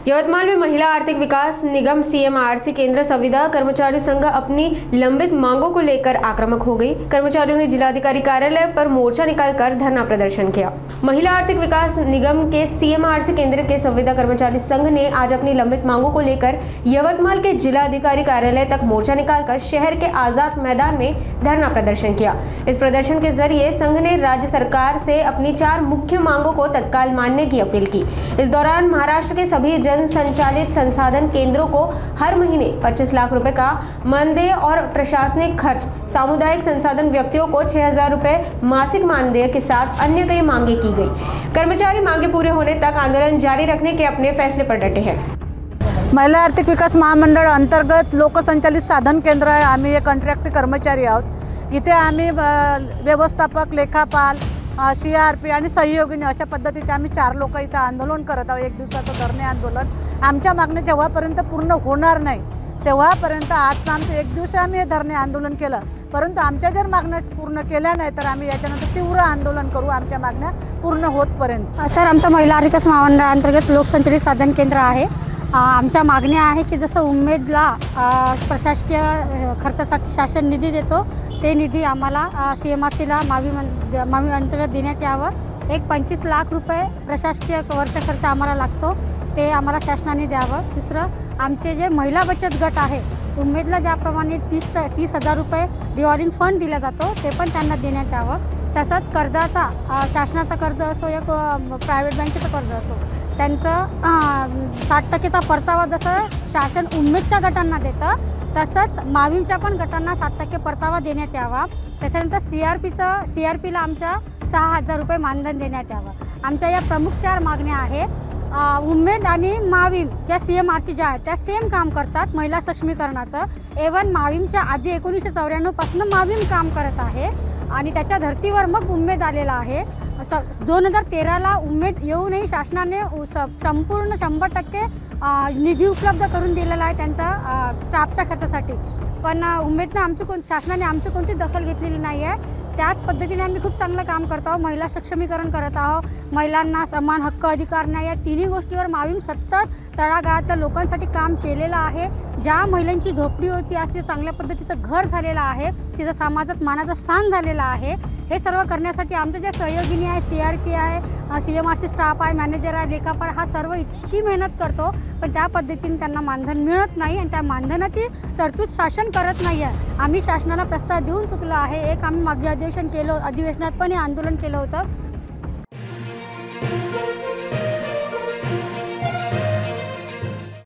यवतमाल में महिला आर्थिक विकास निगम सीएमआरसी केंद्र संविदा कर्मचारी संघ अपनी लंबित मांगों को लेकर आक्रामक हो गई। कर्मचारियों ने जिलाधिकारी कार्यालय पर मोर्चा निकालकर धरना प्रदर्शन किया। महिला आर्थिक विकास निगम के सीएमआरसी केंद्र के संविदा कर्मचारी संघ ने आज अपनी लंबित मांगों को लेकर यवतमाल के जिलाधिकारी कार्यालय तक मोर्चा निकालकर शहर के आजाद मैदान में धरना प्रदर्शन किया। इस प्रदर्शन के जरिए संघ ने राज्य सरकार से अपनी 4 मुख्य मांगों को तत्काल मानने की अपील की। इस दौरान महाराष्ट्र के सभी जन संचालित संसाधन केंद्रों को हर महीने 25 लाख रुपए का मानदेय और प्रशासनिक खर्च, सामुदायिक संसाधन व्यक्तियों को 6,000 रुपए मासिक मानदेय के साथ अन्य कई मांगे की गई। कर्मचारी मांगे पूरे होने तक आंदोलन जारी रखने के अपने फैसले पर डटे हैं। महिला आर्थिक विकास महामंडळ अंतर्गत लोकसंचालित साधन केंद्र आहे। आम्ही एक कॉन्ट्रॅक्ट कर्मचारी आहोत। इथे आम्ही व्यवस्थापक, लेखापाल, CRP आणि सहयोगिनी अशा पद्धतीचे आम्ही 4 लोक इथं आंदोलन करत आहोत। एक दिवसाचं धरणे आंदोलन। आमच्या मागण्या जेव्हापर्यंत पूर्ण होणार नाही तेव्हापर्यंत आज आमचं एक दिवस आम्ही हे धरणे आंदोलन केलं, परंतु आमच्या जर मागण्या पूर्ण केल्या नाही तर आम्ही याच्यानंतर तीव्र आंदोलन करू आमच्या मागण्या पूर्ण होतपर्यंत। सर, आमचं महिला आर्थिक विकास महामंडळाअंतर्गत लोकसंचालित साधन केंद्र आहे। आमच्या मागण्या आहे की जसं उमेदला प्रशासकीय खर्चासाठी शासन निधी देतो ते निधी आम्हाला CMRCला मावी अंतर्गत देण्यात यावं। एक 25 लाख रुपये प्रशासकीय वर्ष खर्च आम्हाला लागतो ते आम्हाला शासनाने द्यावं। दुसरं, आमचे जे महिला बचत गट आहे उमेदला ज्याप्रमाणे 30,000 रुपये रिव्हॉल्विंग फंड दिला जातो ते पण त्यांना देण्यात यावं। तसंच कर्जाचा शासनाचा कर्ज असो या प्रायव्हेट बँकेचं कर्ज असो त्यांचं 60% परतावा जसं शासन उमेदच्या गटांना देतं तसंच मावीमच्या पण गटांना 60% परतावा देण्यात यावा। त्याच्यानंतर CRPला आमच्या 6,000 रुपये मानधन देण्यात यावं। आमच्या या प्रमुख 4 मागण्या आहे। उमेद आणि मावीम ज्या CMRC ज्या आहेत त्या सेम काम करतात महिला सक्षमीकरणाचं। एवन मावीमच्या आधी 1994 पासून मावीम काम करत आहे आणि त्याच्या धर्तीवर मग उमेद आलेला आहे। 2013ला उमेद येऊनही शासनाने संपूर्ण 100% निधी उपलब्ध करून दिलेला आहे त्यांचा स्टाफच्या खर्चासाठी, पण उमेदनं शासनाने आमची कोणती दखल घेतलेली नाही आहे। त्याच पद्धतीने आम्ही खूप चांगलं काम करत आहोत। महिला सक्षमीकरण करत आहोत, महिलांना समान हक्क अधिकार न्याय या तिन्ही गोष्टीवर मावीम सतत तळागाळातल्या लोकांसाठी काम केलेलं आहे। ज्या महिलांची झोपडी होती आज ते चांगल्या पद्धतीचं घर झालेलं आहे, तिचं समाजात मानाचं स्थान झालेलं आहे। हे सर्व करण्यासाठी आमच्या ज्या सहयोगिनी आहे, CRP आहे, CMRC स्टाफ आहे, मॅनेजर आहे, लेखापाल हा सर्व इतकी मेहनत करतो पण त्या पद्धतीने त्यांना मानधन मिळत नाही आणि त्या मानधनाची तरतूद शासन करत नाही आहे। आम्ही शासनाला प्रस्ताव देऊन चुकलो आहे। एक आम्ही मागे अधिवेशनात पण हे आंदोलन केलं होतं